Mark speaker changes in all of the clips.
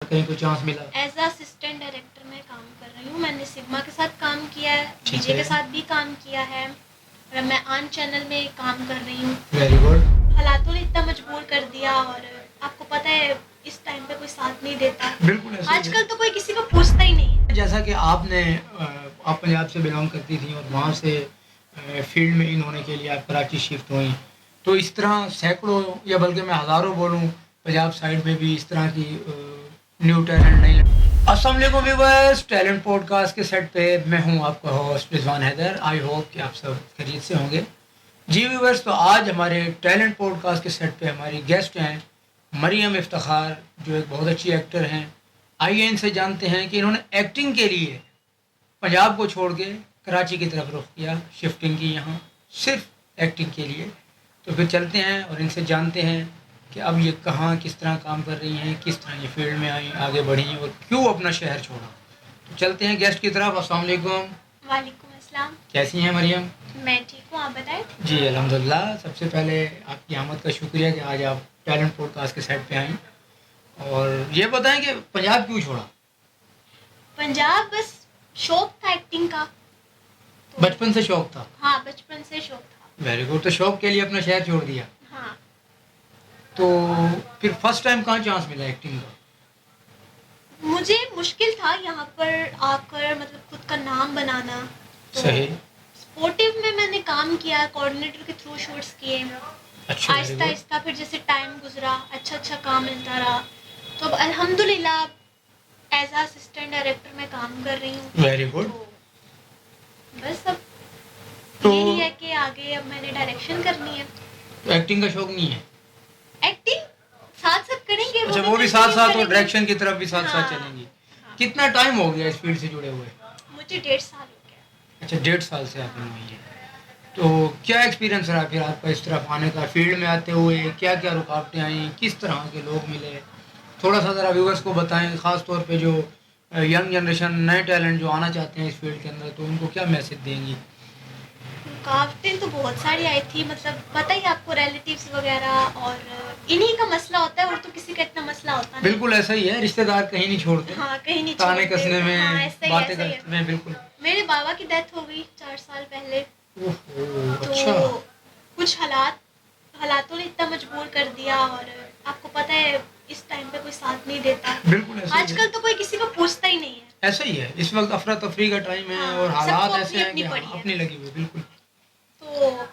Speaker 1: कहीं को चांस मिला?
Speaker 2: एज असिस्टेंट डायरेक्टर में काम कर रही हूँ। मैंने सिग्मा के साथ काम किया है,
Speaker 1: ठीक
Speaker 2: डीजे
Speaker 1: है।
Speaker 2: के साथ भी काम किया है और मैं आन चैनल में काम कर रही हूँ।
Speaker 1: Very good.
Speaker 2: हालातों ने इतना मजबूर कर दिया और आपको पता है इस टाइम पे कोई साथ नहीं देता।
Speaker 1: बिल्कुल ऐसे ही है।
Speaker 2: आजकल तो कोई किसी को पूछता ही नहीं है।
Speaker 1: जैसा कि आप पंजाब से बिलोंग करती थी और वहाँ से फील्ड में इन होने के लिए आप कराची शिफ्ट हुई, तो इस तरह सैकड़ों या बल्कि मैं हज़ारों बोलूँ पंजाब साइड में भी इस तरह की न्यू टैलेंट नहीं लगी। अस्सलाम वालेकुम व्यूअर्स, टैलेंट पॉडकास्ट के सेट पे मैं हूँ आपका host Rizwan Haider. I hope कि आप सब खैरियत से होंगे। जी व्यूअर्स, तो आज हमारे टैलेंट पॉडकास्ट के सेट पे हमारी गेस्ट हैं मरियम इफ्तिखार, जो एक बहुत अच्छी एक्टर हैं। आइए इनसे जानते हैं कि इन्होंने एक्टिंग के लिए पंजाब को छोड़ के कराची की तरफ रुख किया, शिफ्टिंग की यहाँ सिर्फ एक्टिंग के लिए। तो फिर चलते हैं और इनसे जानते हैं कि अब ये कहाँ किस तरह काम कर रही हैं, किस तरह ये फील्ड में आई, आगे बढ़ी और क्यों अपना शहर छोड़ा। तो चलते हैं गेस्ट की तरफ। अस्सलाम वालेकुम।
Speaker 2: वालेकुम अस्सलाम।
Speaker 1: कैसी हैं मरियम?
Speaker 2: मैं ठीक हूँ, आप बताएं।
Speaker 1: जी अल्हम्दुलिल्लाह। सबसे पहले आपकी आमद का शुक्रिया कि आज आप टैलेंट पॉडकास्ट के सेट पे आईं। और ये बताएं कि पंजाब क्यों छोड़ा?
Speaker 2: पंजाब बस शौक था एक्टिंग का। तो
Speaker 1: बचपन से शौक था?
Speaker 2: हाँ, बचपन से शौक था।
Speaker 1: Very good. तो शौक के लिए अपना शहर छोड़ दिया।
Speaker 2: हाँ।
Speaker 1: तो फिर फर्स्ट टाइम कहाँ चांस मिला एक्टिंग का?
Speaker 2: मुझे मुश्किल था यहाँ पर आकर मतलब खुद का नाम बनाना। तो
Speaker 1: सही।
Speaker 2: स्पोर्टिव में मैंने काम किया, कोऑर्डिनेटर के थ्रू शूट्स किए।
Speaker 1: अच्छा, very
Speaker 2: आहिस्ता
Speaker 1: good।
Speaker 2: आहिस्ता फिर जैसे टाइम गुजरा, अच्छा काम मिलता रहा, तो अब अल्हम्दुलिल्लाह एज असिस्टेंट डायरेक्टर में काम कर रही हूँ।
Speaker 1: Very good.
Speaker 2: तो बस अब
Speaker 1: तो
Speaker 2: यही है कि आगे अब मैंने डायरेक्शन करनी है।
Speaker 1: तो एक्टिंग का शौक नहीं है?
Speaker 2: एक्टिंग साथ साथ करेंगे।
Speaker 1: अच्छा, वो भी साथ साथ और डायरेक्शन की तरफ भी साथ साथ
Speaker 2: हाँ,
Speaker 1: चलेंगी।
Speaker 2: हाँ।
Speaker 1: कितना टाइम हो गया इस फील्ड से जुड़े हुए?
Speaker 2: मुझे 1.5 साल हो गया।
Speaker 1: अच्छा, 1.5 साल से आप हुई हैं। तो क्या एक्सपीरियंस रहा फिर आपका इस तरफ आने का? फील्ड में आते हुए क्या क्या रुकावटें आई, किस तरह के लोग मिले, थोड़ा सा ज़रा व्यूअर्स को बताएं, ख़ास तौर पे जो यंग जनरेशन, नए टैलेंट जो आना चाहते हैं इस फील्ड के अंदर, तो उनको क्या मैसेज देंगी?
Speaker 2: रुकावटें तो बहुत सारी आई थी, मतलब पता ही आपको, रिलेटिव्स वगैरह, और इन्हीं का मसला होता है और तो किसी का इतना मसला होता नहीं।
Speaker 1: बिल्कुल ऐसा ही है, रिश्तेदार कहीं नहीं छोड़ते।
Speaker 2: हाँ, कहीं नहीं
Speaker 1: ताने
Speaker 2: छोड़ते।
Speaker 1: कसने में,
Speaker 2: हाँ, ऐसा ही
Speaker 1: बातें
Speaker 2: है।
Speaker 1: करने में। बिल्कुल।
Speaker 2: मेरे बाबा की डेथ हो गई 4 साल पहले।
Speaker 1: ओहो,
Speaker 2: तो
Speaker 1: अच्छा।
Speaker 2: कुछ हालातों ने इतना मजबूर कर दिया और आपको पता है इस टाइम पे कोई साथ नहीं देता।
Speaker 1: बिल्कुल ऐसा ही है।
Speaker 2: आजकल तो कोई किसी को पूछता ही नहीं है।
Speaker 1: ऐसा ही है, इस वक्त अफरा तफरी का टाइम है।
Speaker 2: हाँ,
Speaker 1: और हालात
Speaker 2: सबको
Speaker 1: ऐसे हैं
Speaker 2: अपनी
Speaker 1: कि
Speaker 2: पड़ी है।
Speaker 1: अपनी लगी हुई। बिल्कुल।
Speaker 2: तो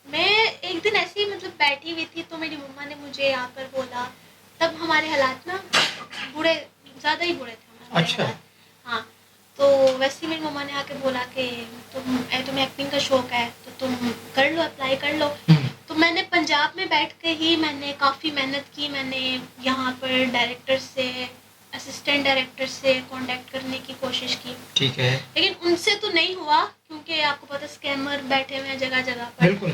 Speaker 2: मैं एक दिन ऐसे ही मतलब बैठी हुई थी, तो मेरी मम्मा ने मुझे आकर बोला, तब हमारे हालात ना बुरे, ज़्यादा ही बुरे थे हमारे
Speaker 1: अच्छा।
Speaker 2: हालात। हाँ, तो वैसे ही मेरी मम्मा ने आके बोला कि तुम्हें एक्टिंग का शौक है तो तुम कर लो, अप्लाई कर लो। तो मैंने पंजाब में बैठ के ही मैंने काफ़ी मेहनत की। मैंने यहाँ पर डायरेक्टर से, असिस्टेंट डायरेक्टर से कांटेक्ट करने की कोशिश की।
Speaker 1: ठीक है।
Speaker 2: लेकिन उनसे तो नहीं हुआ, क्योंकि आपको पता स्कैमर बैठे हुए हैं जगह जगह पर।
Speaker 1: बिल्कुल।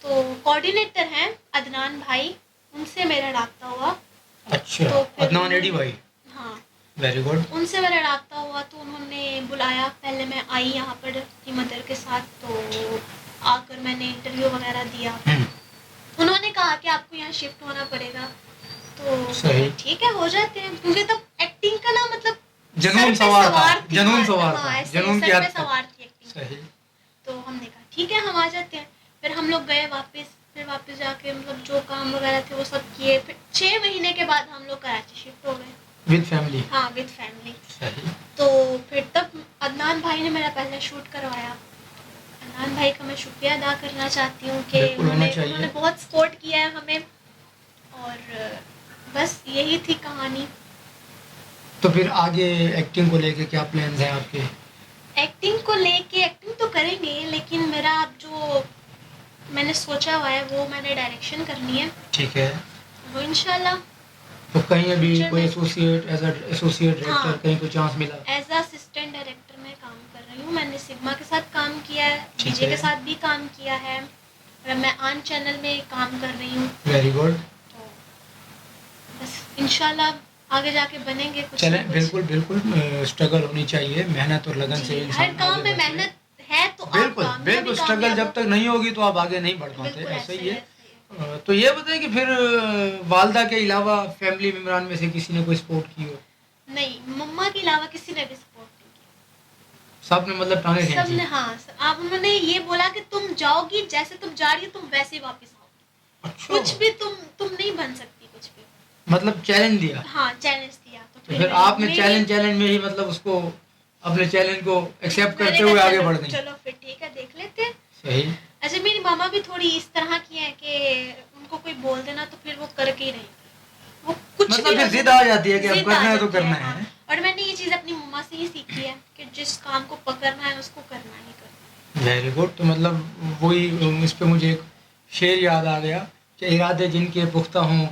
Speaker 2: तो कोऑर्डिनेटर हैं अदनान भाई, उनसे मेरा राब्ता हुआ।
Speaker 1: अच्छा,
Speaker 2: तो फिर
Speaker 1: अदनान एडी भाई।
Speaker 2: हाँ,
Speaker 1: वेरी गुड।
Speaker 2: उनसे मेरा राब्ता हुआ तो उन्होंने बुलाया। पहले मैं आई यहाँ पर अपनी मदर के साथ, तो आकर मैंने इंटरव्यू वगैरह दिया। उन्होंने कहा कि आपको यहाँ शिफ्ट होना पड़ेगा। तो
Speaker 1: सही।
Speaker 2: ठीक है, हो जाते हैं, क्योंकि तब एक्टिंग का ना मतलब
Speaker 1: जनून सवार था। जनून सवार था। जनून की
Speaker 2: सर पे
Speaker 1: हद
Speaker 2: सवार थी एक्टिंग।
Speaker 1: सही।
Speaker 2: तो हमने कहा ठीक है, हम आ जाते हैं। फिर हम लोग गए वापस, फिर वापस जाके मतलब जो काम वगैरह थे वो सब किए। फिर 6 महीने के बाद हम लोग कराची शिफ्ट हो गए।
Speaker 1: With family?
Speaker 2: हाँ, विद फैमिली।
Speaker 1: सही।
Speaker 2: तो फिर तब अदनान भाई ने मेरा पहला शूट करवाया। अदनान भाई का मैं शुक्रिया अदा करना चाहती हूँ कि उन्होंने बहुत सपोर्ट किया है हमें। और बस यही थी कहानी।
Speaker 1: तो फिर आगे एक्टिंग को लेके क्या प्लान्स हैं आपके?
Speaker 2: एक्टिंग को लेके एक्टिंग तो करेंगे, लेकिन मेरा अब जो मैंने सोचा हुआ है वो मैंने डायरेक्शन करनी है।
Speaker 1: ठीक है।
Speaker 2: वो इंशाल्लाह।
Speaker 1: तो कहीं अभी
Speaker 2: फ्यूचर
Speaker 1: कोई
Speaker 2: में।
Speaker 1: एसोसिएट डायरेक्टर
Speaker 2: हाँ,
Speaker 1: कहीं कोई चांस मिला?
Speaker 2: एज असिस्टेंट डायरेक्टर में काम कर रही हूँ। मैंने सिग्मा के साथ काम किया है,
Speaker 1: ठीक
Speaker 2: डीजे
Speaker 1: है।
Speaker 2: के साथ भी काम किया है और मैं आन चैनल में काम कर रही हूँ।
Speaker 1: Very good.
Speaker 2: तो बस इंशाल्लाह आगे जाके बनेंगे कुछ
Speaker 1: चलें,
Speaker 2: ना कुछ।
Speaker 1: बिल्कुल बिल्कुल। स्ट्रगल होनी चाहिए, मेहनत और लगन से
Speaker 2: जी,
Speaker 1: इंसान
Speaker 2: हर काम
Speaker 1: आगे
Speaker 2: में
Speaker 1: बढ़ता है।
Speaker 2: मेहनत है तो आप
Speaker 1: बिल्कुल
Speaker 2: कामयाबी
Speaker 1: बिल्कुल। स्ट्रगल
Speaker 2: कामयाब
Speaker 1: जब
Speaker 2: हो।
Speaker 1: तक नहीं होगी तो आप आगे नहीं बढ़ पाते।
Speaker 2: बिल्कुल
Speaker 1: ऐसा ही
Speaker 2: ऐसे
Speaker 1: है।
Speaker 2: ही है।
Speaker 1: तो ये बताएं कि फिर वालदा के अलावा फैमिली मेम्बरान में से किसी ने कोई सपोर्ट की हो?
Speaker 2: नहीं, मम्मा के अलावा किसी ने भी सपोर्ट नहीं
Speaker 1: सब ने मतलब टांगे
Speaker 2: किया।
Speaker 1: खींची?
Speaker 2: सबने हाँ, आप उन्होंने ये बोला कि तुम जाओगी, जैसे तुम जा रही हो तुम वैसे ही वापस आओगी।
Speaker 1: अच्छा,
Speaker 2: कुछ भी तुम नहीं बन सकती कुछ भी।
Speaker 1: मतलब चैलेंज दिया।
Speaker 2: हाँ, चैलेंज दिया। तो
Speaker 1: तो फिर आपने चैलेंज में ही मतलब उसको अपने चैलेंज को एक्सेप्ट
Speaker 2: मैंने
Speaker 1: करते
Speaker 2: कहा
Speaker 1: हुए आगे
Speaker 2: चलो
Speaker 1: बढ़ गई।
Speaker 2: चलो फिर ठीक है, देख लेते हैं।
Speaker 1: सही।
Speaker 2: अच्छा, मेरी मामा भी थोड़ी इस तरह की है कि उनको कोई बोल देना तो फिर वो करके ही रहेंगे। वो कुछ
Speaker 1: मतलब
Speaker 2: भी
Speaker 1: फिर
Speaker 2: हो
Speaker 1: जिद
Speaker 2: जाए,
Speaker 1: आ जाती है कि अब
Speaker 2: जिद
Speaker 1: करना
Speaker 2: आ
Speaker 1: है तो
Speaker 2: जाती
Speaker 1: करना
Speaker 2: हाँ।
Speaker 1: है।
Speaker 2: और मैंने ये चीज़ अपनी मम्मा से ही सीखी है कि जिस काम को पकड़ना है उसको करना ही करना
Speaker 1: वेरी गुड। तो मतलब वही इस पे मुझे एक शेर याद आ गया कि इरादे जिनके पुख्ता हों,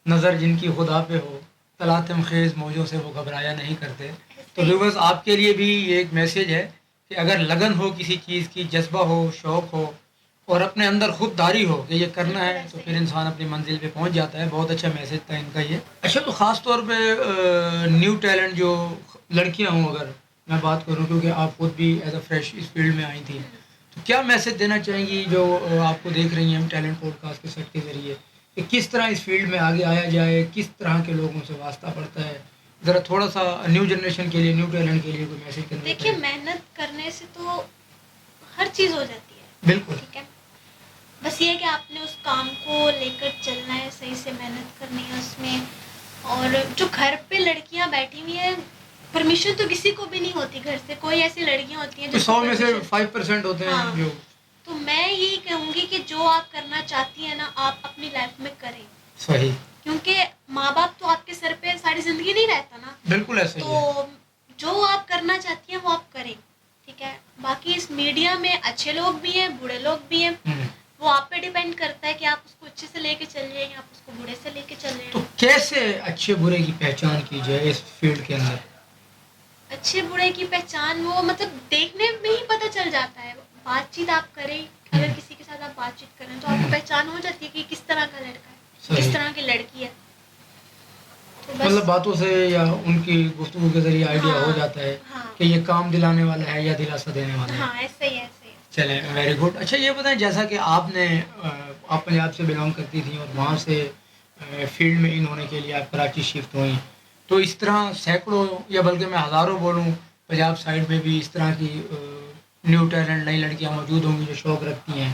Speaker 1: नज़र जिनकी खुदा पे हो, तलातम खेज मौजों से वो घबराया नहीं करते।
Speaker 2: है।
Speaker 1: तो
Speaker 2: ऐसे
Speaker 1: व्यूअर्स आपके लिए भी ये एक मैसेज है कि अगर लगन हो किसी चीज़ की, जज्बा हो, शौक़ हो और अपने अंदर खुददारी हो कि ये करना
Speaker 2: बिल्कुल
Speaker 1: है, तो
Speaker 2: ऐसे
Speaker 1: फिर
Speaker 2: ही।
Speaker 1: इंसान अपनी मंजिल पे पहुंच जाता है। बहुत अच्छा मैसेज था इनका ये। अच्छा, तो ख़ास तौर पे न्यू टैलेंट जो लड़कियां हों, अगर मैं बात करूं, क्योंकि आप खुद भी एज अ फ्रेश इस फील्ड में आई थी, तो क्या मैसेज देना चाहेंगी जो आपको देख रही हैं टैलेंट पॉडकास्ट के सेट के ज़रिए, कि किस तरह इस फील्ड में आगे आया जाए, किस तरह के लोगों से वास्ता पड़ता है? ज़रा थोड़ा सा न्यू जनरेशन के लिए, न्यू टैलेंट के लिए कोई मैसेज कन्वे
Speaker 2: देखिए,
Speaker 1: करें।
Speaker 2: मेहनत करने से तो हर चीज़ हो जाती है।
Speaker 1: बिल्कुल।
Speaker 2: ठीक है, बस ये है कि आपने उस काम को लेकर चलना है, सही से मेहनत करनी है उसमें। और जो घर पे लड़कियां बैठी हुई हैं, परमिशन तो किसी को भी नहीं होती घर से। कोई ऐसी लड़कियां होती हैं
Speaker 1: तो
Speaker 2: जिनको
Speaker 1: 100 में से
Speaker 2: परमिशन
Speaker 1: 5% होते हैं
Speaker 2: हाँ,
Speaker 1: जो।
Speaker 2: तो मैं यही कहूँगी कि जो आप करना चाहती हैं ना, आप अपनी लाइफ में करें।
Speaker 1: सही।
Speaker 2: क्योंकि माँ बाप तो आपके सर पे सारी जिंदगी नहीं रहता ना।
Speaker 1: बिल्कुल ऐसा ही है।
Speaker 2: तो जो आप करना चाहती हैं वो आप करें। ठीक है, बाकी इस मीडिया में अच्छे लोग भी हैं, बुरे लोग भी हैं। वो आप पे डिपेंड करता है कि आप उसको अच्छे से लेके चल रहे हैं या आप उसको बुरे से लेके चल रहे
Speaker 1: तो
Speaker 2: हैं।
Speaker 1: कैसे अच्छे बुरे की पहचान की जाए इस फील्ड के अंदर?
Speaker 2: अच्छे बुरे की पहचान वो मतलब देखने में ही पता चल जाता है। बातचीत आप करें, अगर किसी के साथ आप बातचीत करें तो आपको पहचान हो जाती है कि किस तरह का लड़का है, किस
Speaker 1: सही।
Speaker 2: तरह की लड़की है। तो
Speaker 1: मतलब
Speaker 2: बस
Speaker 1: बातों से या उनकी गुफ्तगू के जरिए आइडिया हो
Speaker 2: हाँ,
Speaker 1: जाता है
Speaker 2: हाँ,
Speaker 1: कि ये काम दिलाने वाला है या दिलासा देने वाला है।
Speaker 2: हाँ, ऐसे ही ऐसे ही।
Speaker 1: चले, वेरी गुड। अच्छा, ये बताएं, जैसा कि आप पंजाब से बिलोंग करती थी और वहाँ से फील्ड में इन होने के लिए आप कराची शिफ्ट हुई, तो इस तरह सैकड़ों या बल्कि मैं हज़ारों बोलूँ, पंजाब साइड में भी इस तरह की न्यू टैलेंट नई लड़कियाँ मौजूद होंगी जो शौक़ रखती हैं।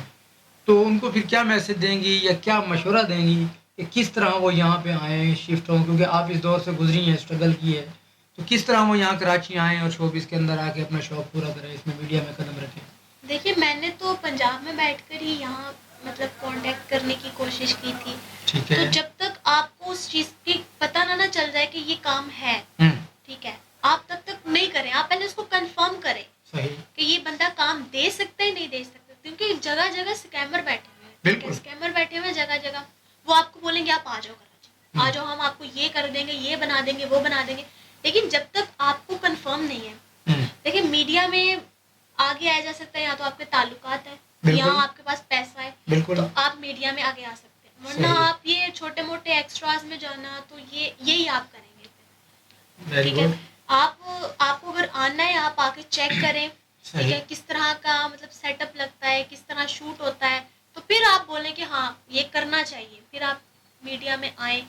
Speaker 1: तो उनको फिर क्या मैसेज देंगी या क्या मशवरा देंगी कि किस तरह वो यहाँ पे आएँ, शिफ्ट हों? क्योंकि आप इस दौर से गुजरी हैं, स्ट्रगल की है, तो किस तरह वो यहाँ कराची आएँ और शोबिज़ के अंदर आके अपना शौक़ पूरा करें, इसमें मीडिया में कदम रखें?
Speaker 2: देखिए, मैंने तो पंजाब में बैठकर ही यहाँ मतलब कांटेक्ट करने की कोशिश की थी।
Speaker 1: ठीक
Speaker 2: तो
Speaker 1: है।
Speaker 2: जब तक आपको उस चीज़ की पता ना चल जाए कि ये काम है, ठीक है, आप तब तक नहीं करें। आप पहले उसको कंफर्म करें
Speaker 1: सही।
Speaker 2: कि ये बंदा काम दे सकता है नहीं दे सकता, क्योंकि जगह जगह स्कैमर बैठे हुए हैं।
Speaker 1: बिल्कुल।
Speaker 2: स्कैमर बैठे हुए हैं जगह जगह। वो आपको बोलेंगे आप आ जाओ कराची, आ जाओ, हम आपको ये कर देंगे, ये बना देंगे, वो बना देंगे। लेकिन जब तक आपको कंफर्म नहीं है, देखिए मीडिया में आगे आया जा सकता है, या तो आपके ताल्लुकात है या
Speaker 1: बिल्कुल।
Speaker 2: आपके पास पैसा है,
Speaker 1: बिल्कुल।
Speaker 2: तो आप मीडिया में आगे आ सकते हैं। वरना
Speaker 1: सही।
Speaker 2: आप ये छोटे मोटे एक्स्ट्राज में जाना, तो ये यही आप करेंगे फिर।
Speaker 1: वेरी
Speaker 2: ठीक है,
Speaker 1: गुड।
Speaker 2: आपको अगर आना है आप आके चेक करें। ठीक
Speaker 1: सही।
Speaker 2: है, किस तरह का मतलब सेटअप लगता है, किस तरह शूट होता है, तो फिर आप बोलें कि हाँ ये करना चाहिए, फिर आप मीडिया में आए।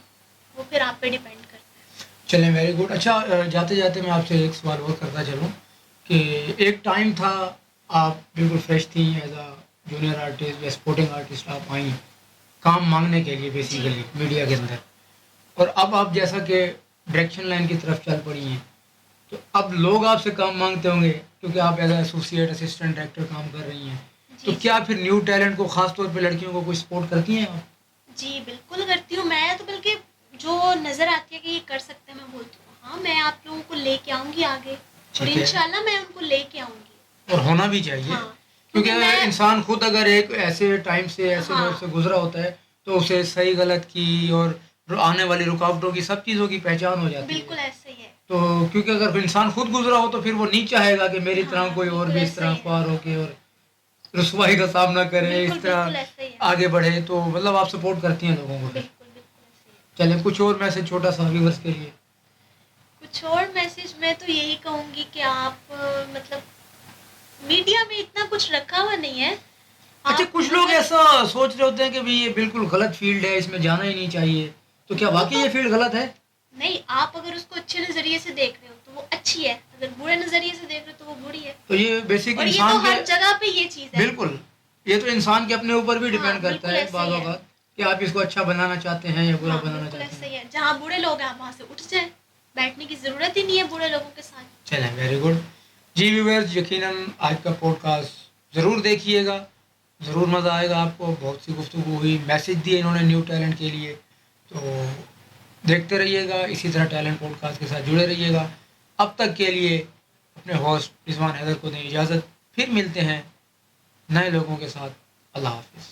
Speaker 2: वो फिर आप पे डिपेंड करता है।
Speaker 1: चलें, वेरी गुड। अच्छा, जाते जाते मैं आपसे एक सवाल और करता चलूँ कि एक टाइम था, आप बिल्कुल फ्रेश थी एज अ जूनियर आर्टिस्ट या स्पोर्टिंग आर्टिस्ट, आप आई काम मांगने के लिए बेसिकली मीडिया के अंदर, और अब आप जैसा कि डायरेक्शन लाइन की तरफ चल पड़ी हैं, तो अब लोग आपसे काम मांगते होंगे क्योंकि आप एज एसोसिएट असिस्टेंट डायरेक्टर काम कर रही हैं। तो
Speaker 2: जी,
Speaker 1: क्या फिर न्यू टैलेंट को ख़ास तौर पे लड़कियों को कोई सपोर्ट करती हैं आप?
Speaker 2: जी बिल्कुल करती हूँ मैं तो। बल्कि जो नज़र आती है कि ये कर सकते हैं, मैं बोलती हूँ हाँ, मैं आप लोगों को लेके आऊँगी आगे, और
Speaker 1: ठीक है।
Speaker 2: इंशाल्लाह मैं उनको लेके आऊँगी।
Speaker 1: और होना भी चाहिए।
Speaker 2: हाँ,
Speaker 1: क्योंकि
Speaker 2: क्योंकि मैं
Speaker 1: इंसान खुद अगर एक ऐसे टाइम से, ऐसे दौर से
Speaker 2: हाँ,
Speaker 1: गुजरा होता है, तो उसे सही गलत की और आने वाली रुकावटों की, सब चीज़ों की पहचान हो जाती
Speaker 2: बिल्कुल
Speaker 1: है।
Speaker 2: ऐसे ही है।
Speaker 1: तो क्योंकि अगर इंसान खुद गुजरा हो तो फिर वो नहीं चाहेगा कि मेरी तरह
Speaker 2: हाँ,
Speaker 1: कोई और
Speaker 2: बिल्कुल
Speaker 1: भी इस
Speaker 2: ऐसे
Speaker 1: तरह
Speaker 2: ही है।
Speaker 1: ख्वार होके और रुसवाई का सामना करे,
Speaker 2: बिल्कुल
Speaker 1: इस
Speaker 2: बिल्कुल
Speaker 1: तरह
Speaker 2: ऐसे ही है।
Speaker 1: आगे बढ़े। तो मतलब आप सपोर्ट करती हैं लोगों को फिर?
Speaker 2: बिल्कुल बिल्कुल ऐसे ही है।
Speaker 1: चलें, कुछ और मैसेज छोटा सा व्यूअर्स के लिए।
Speaker 2: कुछ और मैसेज मैं तो यही कहूँगी कि आप मतलब मीडिया में इतना कुछ रखा हुआ नहीं है,
Speaker 1: अच्छा,
Speaker 2: आप
Speaker 1: कुछ लोग
Speaker 2: अगर
Speaker 1: ऐसा सोच रहे होते हैं कि भाई ये बिल्कुल गलत फील्ड है, इसमें जाना ही नहीं चाहिए। तो क्या
Speaker 2: वो
Speaker 1: वाकई
Speaker 2: तो
Speaker 1: ये फील्ड गलत है?
Speaker 2: नहीं, आप अगर उसको अच्छे नज़रिए से देख रहे हो तो वो अच्छी है, अगर बुरे नज़रिए से देख रहे हो तो वो बुरी है।
Speaker 1: तो ये बेसिक
Speaker 2: और ये तो
Speaker 1: इंसान के,
Speaker 2: हर जगह पे ये चीज़ है।
Speaker 1: बिल्कुल, ये तो इंसान के अपने ऊपर भी डिपेंड
Speaker 2: हाँ,
Speaker 1: करता
Speaker 2: बिल्कुल
Speaker 1: है
Speaker 2: ऐसा
Speaker 1: बाज़
Speaker 2: ही है।
Speaker 1: औक़ात कि आप इसको अच्छा बनाना चाहते हैं या बुरा
Speaker 2: हाँ,
Speaker 1: बनाना
Speaker 2: बिल्कुल
Speaker 1: चाहते
Speaker 2: ऐसा ही
Speaker 1: हैं।
Speaker 2: है। जहाँ बुरे लोग हैं आप वहाँ से उठ जाएँ, बैठने की ज़रूरत ही नहीं है बुरे लोगों के साथ।
Speaker 1: चलें, वेरी गुड। जी व्यूअर्स, यकीनन आज का पॉडकास्ट ज़रूर देखिएगा, ज़रूर मज़ा आएगा आपको। बहुत सी गुफ्तगू हुई, मैसेज दिए इन्होंने न्यू टैलेंट के लिए। तो देखते रहिएगा, इसी तरह टैलेंट पॉडकास्ट के साथ जुड़े रहिएगा। अब तक के लिए अपने होस्ट रिजवान हैदर को दें इजाज़त। फिर मिलते हैं नए लोगों के साथ। अल्लाह हाफ़िज़।